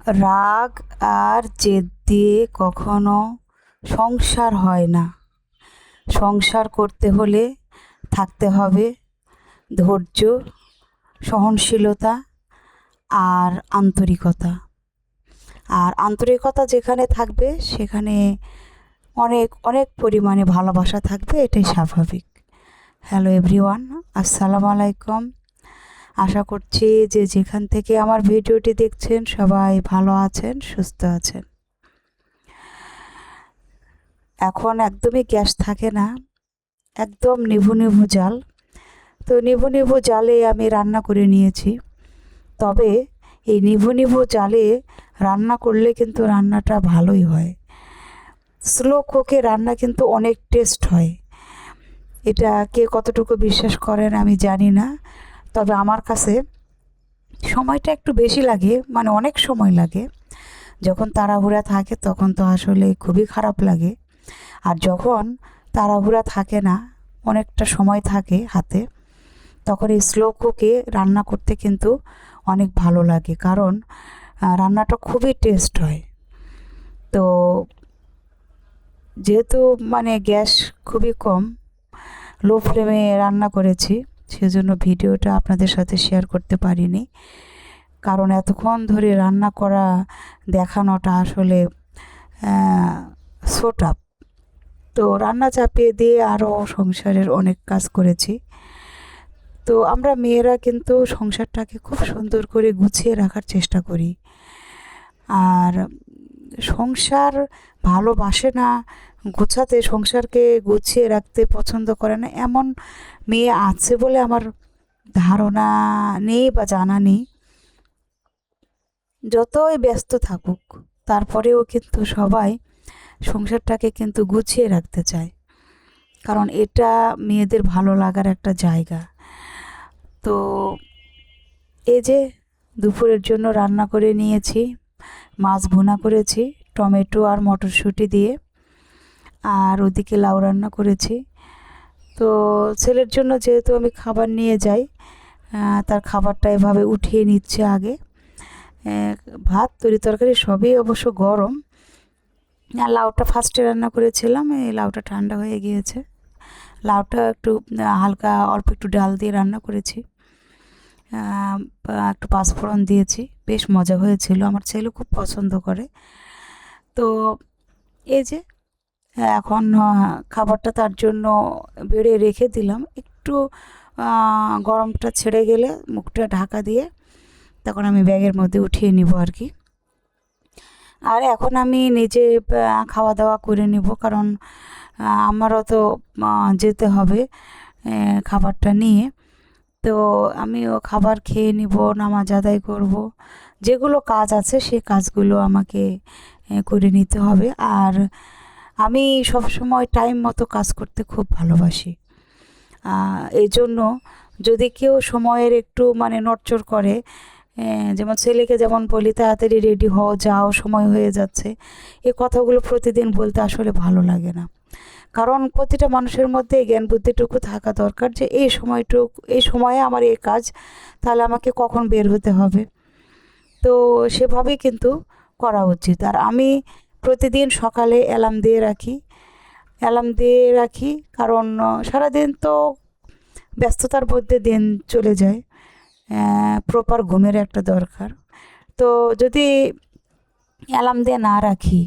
রাগ আর জেদ দিয়ে কখনো সংসার হয় না। সংসার করতে হলে থাকতে হবে ধৈর্য, সহনশীলতা আর আন্তরিকতা। আর আন্তরিকতা যেখানে থাকবে সেখানে অনেক অনেক পরিমাণে ভালোবাসা থাকবে, এটাই স্বাভাবিক। হ্যালো এভরিওয়ান, আসসালামু আলাইকুম। আশা করছি যে যেখান থেকে আমার ভিডিওটি দেখছেন সবাই ভালো আছেন, সুস্থ আছেন। এখন একদমই গ্যাস থাকে না, একদম নিভু নিভু জাল। তো নিভু নিভু জালে আমি রান্না করে নিয়েছি। তবে এই নিভু নিভু জালে রান্না করলে কিন্তু রান্নাটা ভালোই হয়। স্লো কুকে রান্না কিন্তু অনেক টেস্ট হয়। এটা কে কতটুকু বিশ্বাস করেন আমি জানি না, তবে আমার কাছে সময়টা একটু বেশি লাগে, মানে অনেক সময় লাগে। যখন তাড়াহুড়া থাকে তখন তো আসলে খুবই খারাপ লাগে। আর যখন তাড়াহুড়া থাকে না, অনেকটা সময় থাকে হাতে, তখন এই স্লো কুকে রান্না করতে কিন্তু অনেক ভালো লাগে, কারণ রান্নাটা খুবই টেস্ট হয়। তো যেহেতু মানে গ্যাস খুবই কম, লো ফ্লেমে রান্না করেছি, সেজন্য ভিডিওটা আপনাদের সাথে শেয়ার করতে পারিনি। কারণ এতক্ষণ ধরে রান্না করা দেখানোটা আসলে সো টাফ। তো রান্না চাপিয়ে দিয়ে আরও সংসারের অনেক কাজ করেছি। তো আমরা মেয়েরা কিন্তু সংসারটাকে খুব সুন্দর করে গুছিয়ে রাখার চেষ্টা করি। আর সংসার ভালোবাসে না, গোছাতে, সংসারকে গুছিয়ে রাখতে পছন্দ করে না এমন মেয়ে আছে বলে আমার ধারণা নেই বা জানা নেই। যতই ব্যস্ত থাকুক তারপরেও কিন্তু সবাই সংসারটাকে কিন্তু গুছিয়ে রাখতে চায়, কারণ এটা মেয়েদের ভালো লাগার একটা জায়গা। তো এই যে দুপুরের জন্য রান্না করে নিয়েছি, মাছ ভুনা করেছি টমেটো আর মটরশুঁটি দিয়ে, আর ওদিকে লাউ রান্না করেছি। তো ছেলের জন্য যেহেতু আমি খাবার নিয়ে যাই, তার খাবারটা এভাবে উঠিয়ে নিচ্ছে আগে। ভাত তরি তরকারি সবই অবশ্য গরম। আর লাউটা ফার্স্টে রান্না করেছিলাম, এই লাউটা ঠান্ডা হয়ে গিয়েছে। লাউটা একটু হালকা অল্প একটু ডাল দিয়ে রান্না করেছি, একটু পাঁচফোড়ন দিয়েছি, বেশ মজা হয়েছিল, আমার ছেলে খুব পছন্দ করে। তো এই যে এখন খাবারটা তার জন্য বেড়ে রেখে দিলাম, একটু গরমটা ছেড়ে গেলে মুখটা ঢাকা দিয়ে তখন আমি ব্যাগের মধ্যে উঠিয়ে নিব আর কি। আর এখন আমি নিজে খাওয়া দাওয়া করে নিব, কারণ আমারও তো যেতে হবে খাবারটা নিয়ে। তো আমিও খাবার খেয়ে নিব, নামাজ আদায় করব, যেগুলো কাজ আছে সেই কাজগুলো আমাকে করে নিতে হবে। আর আমি সবসময় টাইম মতো কাজ করতে খুব ভালোবাসি। এই জন্য যদি কেউ সময়ের একটু মানে নড়চড় করে, যেমন ছেলেকে যেমন বলি তাড়াতাড়ি রেডি হও, যাও, সময় হয়ে যাচ্ছে, এই কথাগুলো প্রতিদিন বলতে আসলে ভালো লাগে না। কারণ প্রতিটা মানুষের মধ্যে এই জ্ঞান বুদ্ধিটুকু থাকা দরকার যে এই সময়ে আমার এই কাজ, তাহলে আমাকে কখন বের হতে হবে। তো সেভাবেই কিন্তু করা উচিত। আর আমি প্রতিদিন সকালে অ্যালার্ম দিয়ে রাখি, কারণ সারাদিন তো ব্যস্ততার মধ্যে দিন চলে যায়, প্রপার ঘুমের একটা দরকার। তো যদি অ্যালার্ম দিয়ে না রাখি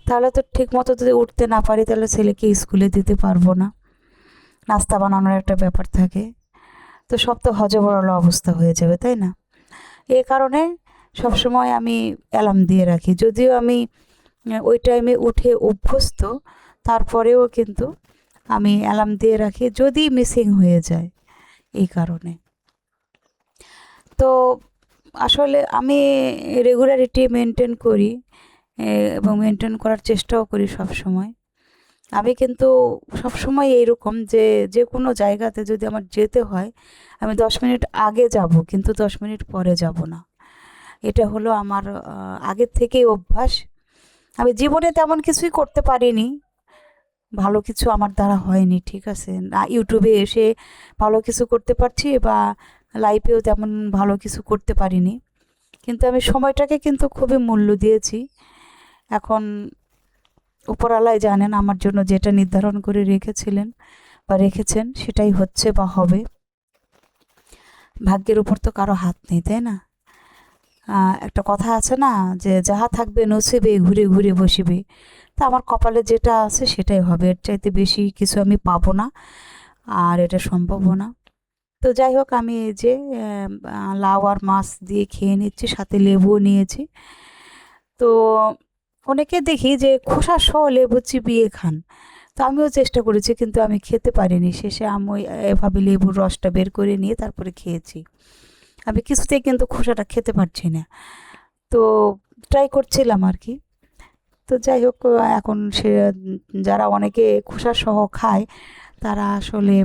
তাহলে তো ঠিক মতো যদি উঠতে না পারি তাহলে ছেলেকে স্কুলে দিতে পারবো না, নাস্তা বানানোর একটা ব্যাপার থাকে, তো সব তো হজবরল অবস্থা হয়ে যাবে, তাই না? এই কারণে সবসময় আমি অ্যালার্ম দিয়ে রাখি, যদিও আমি ওই টাইমে উঠে অভ্যস্ত, তারপরেও কিন্তু আমি অ্যালার্ম দিয়ে রাখি যদি মিসিং হয়ে যায়, এই কারণে। তো আসলে আমি রেগুলারিটি মেনটেন করি, এবং মেনটেন করার চেষ্টাও করি সব সময়। আমি কিন্তু সবসময় এইরকম যে যে কোনো জায়গাতে যদি আমার যেতে হয় আমি 10 মিনিট আগে যাব, কিন্তু 10 মিনিট পরে যাব না। এটা হলো আমার আগের থেকেই অভ্যাস। আমি জীবনে তেমন কিছুই করতে পারিনি, ভালো কিছু আমার দ্বারা হয়নি, ঠিক আছে, না ইউটিউবে এসে ভালো কিছু করতে পারছি বা লাইফেও তেমন ভালো কিছু করতে পারিনি। কিন্তু আমি সময়টাকে কিন্তু খুবই মূল্য দিয়েছি। এখন উপরওয়ালাই জানেন আমার জন্য যেটা নির্ধারণ করে রেখেছিলেন বা রেখেছেন সেটাই হচ্ছে বা হবে। ভাগ্যের উপর তো কারো হাত নেই, তাই না? একটা কথা আছে না, যে যাহা থাকবে নসিবে ঘুরে ঘুরে বসিবে। তা আমার কপালে যেটা আছে সেটাই হবে, এর চাইতে বেশি কিছু আমি পাবো না, আর এটা সম্ভবও না। তো যাই হোক, আমি এই যে লাউ আর মাছ দিয়ে খেয়ে নিচ্ছি, সাথে লেবুও নিয়েছি। তো অনেকে দেখি যে খোসা সহ লেবু চিবিয়ে খান, তো আমিও চেষ্টা করেছি কিন্তু আমি খেতে পারিনি। শেষে আমি এভাবে লেবুর রসটা বের করে নিয়ে তারপরে খেয়েছি। আমি কিছুতেই কিন্তু খোসাটা খেতে পারছি না, তো ট্রাই করছিলাম আর কি। তো যাই হোক, এখন সে যারা অনেকে খোসা সহ খায় তারা আসলে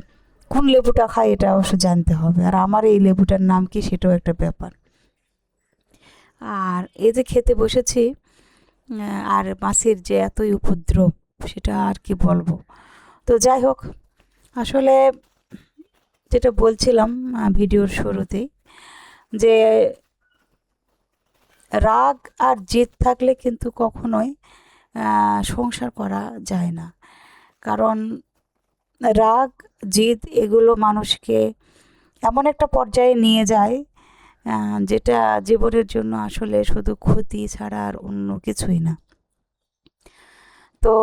কোন লেবুটা খায় এটা অবশ্য জানতে হবে, আর আমার এই লেবুটার নাম কি সেটাও একটা ব্যাপার। আর এই যে খেতে বসেছি, আর মাছের যে এতই উপদ্রব সেটা আর কি বলবো। তো যাই হোক, আসলে যেটা বলছিলাম ভিডিওর শুরুতেই, যে রাগ আর জেদ থাকলে কিন্তু কখনোই সংসার করা যায় না। কারণ রাগ, জেদ এগুলো মানুষকে এমন একটা পর্যায়ে নিয়ে যায় যেটা জীবনের জন্য আসলে শুধু ক্ষতি ছাড়া আর অন্য কিছুই না। তো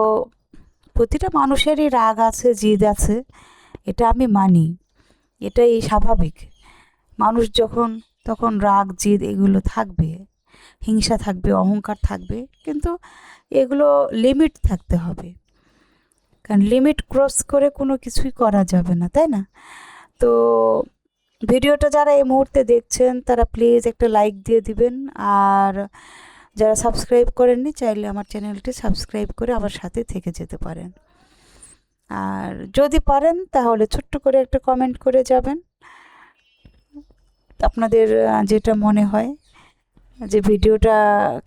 প্রতিটা মানুষেরই রাগ আছে, জেদ আছে, এটা আমি মানি, এটাই স্বাভাবিক। মানুষ যখন তখন রাগ, জেদ এগুলো থাকবে, হিংসা থাকবে, অহংকার থাকবে, কিন্তু এগুলো লিমিট থাকতে হবে। কারণ লিমিট ক্রস করে কোনো কিছুই করা যাবে না, তাই না? তো ভিডিওটা যারা এই মুহূর্তে দেখছেন তারা প্লিজ একটা লাইক দিয়ে দিবেন, আর যারা সাবস্ক্রাইব করেননি চাইলে আমার চ্যানেলটি সাবস্ক্রাইব করে আমার সাথে থেকে যেতে পারেন। আর যদি পারেন তাহলে ছোট্ট করে একটা কমেন্ট করে যাবেন, আপনাদের যেটা মনে হয় যে ভিডিওটা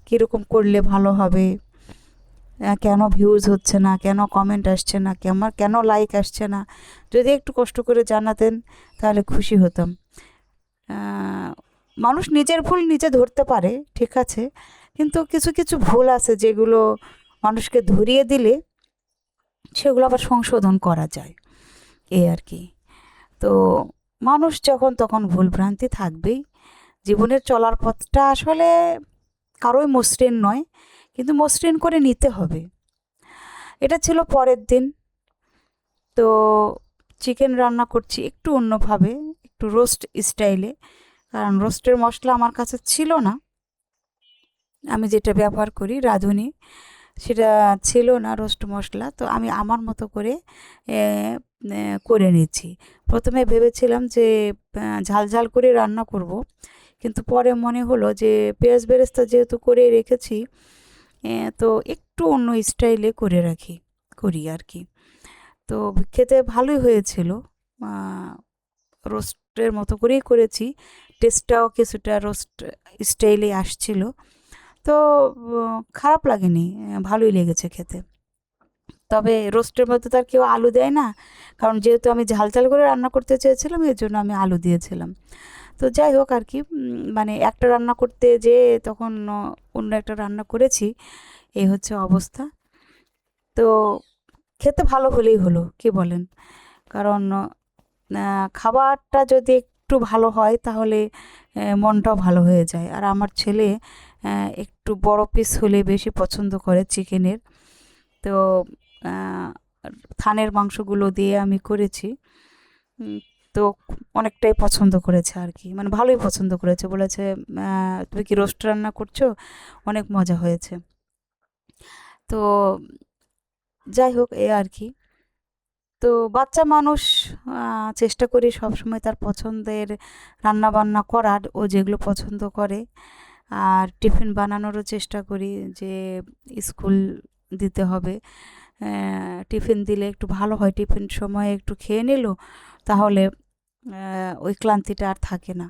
কীরকম করলে ভালো হবে, কেন ভিউজ হচ্ছে না, কেন কমেন্ট আসছে না, কেন লাইক আসছে না, যদি একটু কষ্ট করে জানাতেন তাহলে খুশি হতাম। মানুষ নিজের ভুল নিজে ধরতে পারে, ঠিক আছে, কিন্তু কিছু কিছু ভুল আছে যেগুলো মানুষকে ধরিয়ে দিলে সেগুলো আবার সংশোধন করা যায়, এই আর কি। তো মানুষ যখন তখন ভুলভ্রান্তি থাকবেই। জীবনের চলার পথটা আসলে কারোই মসৃণ নয়, কিন্তু মসৃণ করে নিতে হবে। এটা ছিল পরের দিন। তো চিকেন রান্না করছি একটু অন্যভাবে, একটু রোস্ট স্টাইলে, কারণ রোস্টের মশলা আমার কাছে ছিল না। আমি যেটা ব্যবহার করি রাঁধুনি, সেটা ছিল না রোস্ট মশলা, তো আমি আমার মতো করে করে নিচ্ছি। প্রথমে ভেবেছিলাম যে ঝাল ঝাল করে রান্না করব, কিন্তু পরে মনে হলো যে পেঁয়াজ বেরেস্তা যেহেতু করে রেখেছি, তো একটু অন্য স্টাইলে করি আর কি। তো খেতে ভালোই হয়েছিল, রোস্টের মতো করেই করেছি, টেস্টটাও কিছুটা রোস্ট স্টাইলে আসছিল। তো খারাপ লাগেনি, ভালোই লেগেছে খেতে। তবে রোস্টের মধ্যে তো আর কেউ আলু দেয় না, কারণ যেহেতু আমি ঝাল ঝাল করে রান্না করতে চেয়েছিলাম এর জন্য আমি আলু দিয়েছিলাম। তো যাই হোক আর কি, মানে একটা রান্না করতে যেয়ে তখন অন্য একটা রান্না করেছি, এই হচ্ছে অবস্থা। তো খেতে ভালো হলেই হলো, কি বলেন? কারণ খাবারটা যদি একটু ভালো হয় তাহলে মনটাও ভালো হয়ে যায়। আর আমার ছেলে একটু বড় পিস হলে বেশি পছন্দ করে চিকেনের। তো থানের মাংসগুলো দিয়ে আমি করেছি, তো অনেকটাই পছন্দ করেছে আর কি, মানে ভালোই পছন্দ করেছে, বলেছে তুমি কি রোস্ট রান্না করছো, অনেক মজা হয়েছে। তো যাই হোক, এ আর কি। তো বাচ্চা মানুষ, চেষ্টা করি সবসময় তার পছন্দের রান্না বান্না করার, ও যেগুলো পছন্দ করে। আর টিফিন বানানোরও চেষ্টা করি, যে স্কুল দিতে হবে, টিফিন দিলে একটু ভালো হয়, টিফিন সময়ে একটু খেয়ে নিল তাহলে ওই ক্লান্তিটা আর থাকে না,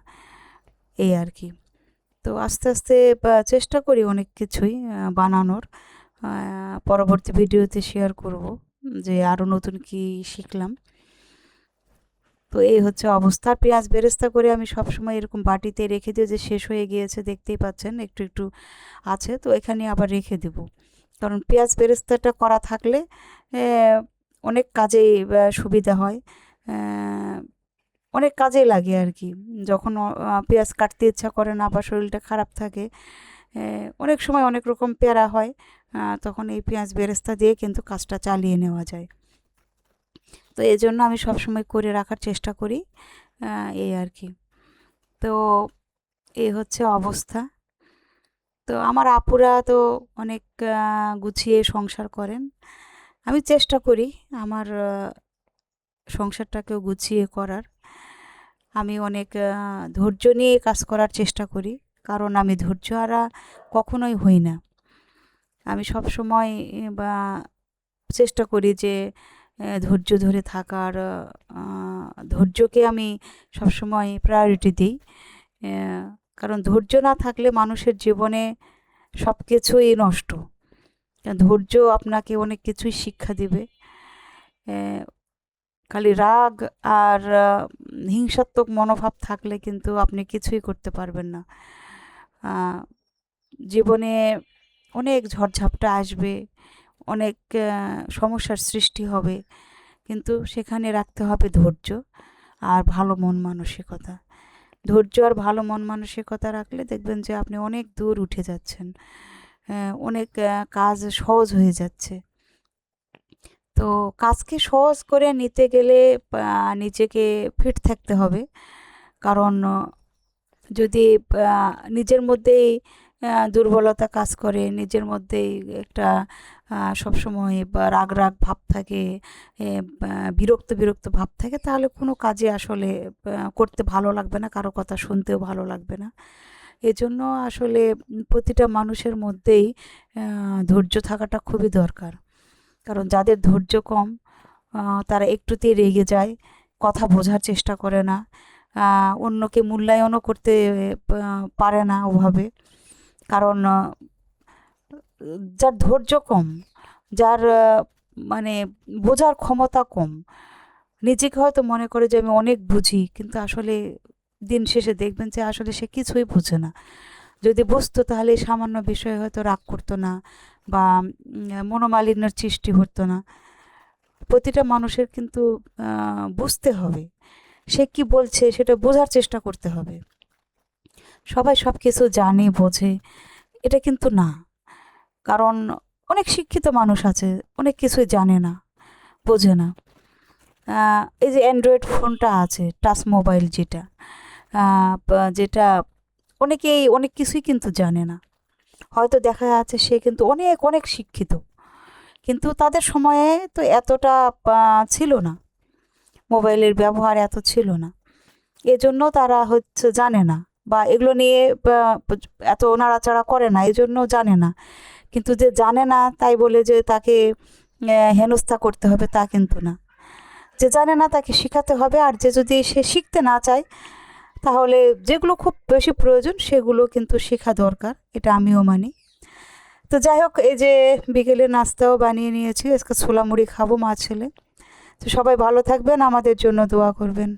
এই আর কি। তো আস্তে আস্তে চেষ্টা করি অনেক কিছুই বানানোর, পরবর্তী ভিডিওতে শেয়ার করব যে আরও নতুন কি শিখলাম। তো এই হচ্ছে অবস্থা। আর পেঁয়াজ বেরেস্তা করে আমি সবসময় এরকম বাটিতে রেখে দিই, যে শেষ হয়ে গিয়েছে দেখতেই পাচ্ছেন একটু একটু আছে, তো এখানে আবার রেখে দেব। কারণ পেঁয়াজ বেরেস্তাটা করা থাকলে অনেক কাজেই সুবিধা হয়, অনেক কাজে লাগে আর কি। যখন পেঁয়াজ কাটতে ইচ্ছা করে না বা শরীরটা খারাপ থাকে, অনেক সময় অনেক রকম প্যারা হয়, তখন এই পেঁয়াজ বেরেস্তা দিয়ে কিন্তু কাজটা চালিয়ে নেওয়া যায়। তো এই জন্য আমি সবসময় করে রাখার চেষ্টা করি, এই আর কি। তো এই হচ্ছে অবস্থা। তো আমার আপুরা তো অনেক গুছিয়ে সংসার করেন। আমি চেষ্টা করি আমার সংসারটাকেও গুছিয়ে করার। আমি অনেক ধৈর্য নিয়ে কাজ করার চেষ্টা করি, কারণ আমি ধৈর্যহারা কখনোই হই না। আমি সব সময় বা চেষ্টা করি যে ধৈর্য ধরে থাকার, ধৈর্যকে আমি সবসময় প্রায়োরিটি দিই। কারণ ধৈর্য না থাকলে মানুষের জীবনে সব কিছুই নষ্ট। ধৈর্য আপনাকে অনেক কিছুই শিক্ষা দিবে। খালি রাগ আর হিংসাত্মক মনোভাব থাকলে কিন্তু আপনি কিছুই করতে পারবেন না। জীবনে অনেক ঝড়ঝাপটা আসবে, অনেক সমস্যার সৃষ্টি হবে, কিন্তু সেখানে রাখতে হবে ধৈর্য আর ভালো মন মানসিকতা। ধৈর্য আর ভালো মন মানসিকতা রাখলে দেখবেন যে আপনি অনেক দূর উঠে যাচ্ছেন, অনেক কাজ সহজ হয়ে যাচ্ছে। তো কাজকে সহজ করে নিতে গেলে নিজেকে ফিট থাকতে হবে। কারণ যদি নিজের মধ্যেই দুর্বলতা কাজ করে, নিজের মধ্যেই একটা সবসময় বা রাগ রাগ ভাব থাকে, বিরক্ত বিরক্ত ভাব থাকে, তাহলে কোনো কাজে আসলে করতে ভালো লাগবে না, কারো কথা শুনতেও ভালো লাগবে না। এজন্য আসলে প্রতিটা মানুষের মধ্যেই ধৈর্য থাকাটা খুবই দরকার। কারণ যাদের ধৈর্য কম, তারা একটুতেই রেগে যায়, কথা বোঝার চেষ্টা করে না, অন্যকে মূল্যায়নও করতে পারে না ওভাবে। কারণ যার ধৈর্য কম, যার মানে বোঝার ক্ষমতা কম, নিজেকে হয়তো মনে করে যে আমি অনেক বুঝি, কিন্তু আসলে দিন শেষে দেখবেন যে আসলে সে কিছুই বোঝে না। যদি বুঝতো তাহলে এই সামান্য বিষয়ে হয়তো রাগ করতো না বা মনোমালিন্যের সৃষ্টি হতো না। প্রতিটা মানুষের কিন্তু বুঝতে হবে, সে কি বলছে সেটা বোঝার চেষ্টা করতে হবে। সবাই সব কিছু জানে বোঝে এটা কিন্তু না। কারণ অনেক শিক্ষিত মানুষ আছে, অনেক কিছুই জানে না, বোঝে না। এই যে অ্যান্ড্রয়েড ফোনটা আছে, টাচ মোবাইল যেটা, যেটা অনেকেই অনেক কিছুই কিন্তু জানে না। হয়তো দেখা যাচ্ছে সে কিন্তু অনেক অনেক শিক্ষিত, কিন্তু তাদের সময়ে তো এতটা ছিল না, মোবাইলের ব্যবহার এত ছিল না, এজন্য তারা হচ্ছে জানে না বা এগুলো নিয়ে এত নাড়াচাড়া করে না, এজন্য জানে না। কিন্তু যে জানে না তাই বলে যে তাকে হেনস্থা করতে হবে তা কিন্তু না। যে জানে না তাকে শেখাতে হবে, আর যে যদি সে শিখতে না চায় তাহলে যেগুলো খুব বেশি প্রয়োজন সেগুলো কিন্তু শেখা দরকার, এটা আমিও মানি। তো যাই হোক, এই যে বিকেলে নাস্তাও বানিয়ে নিয়েছি, আজকে ছোলা মুড়ি খাবো মা ছেলে। তো সবাই ভালো থাকবেন, আমাদের জন্য দোয়া করবেন।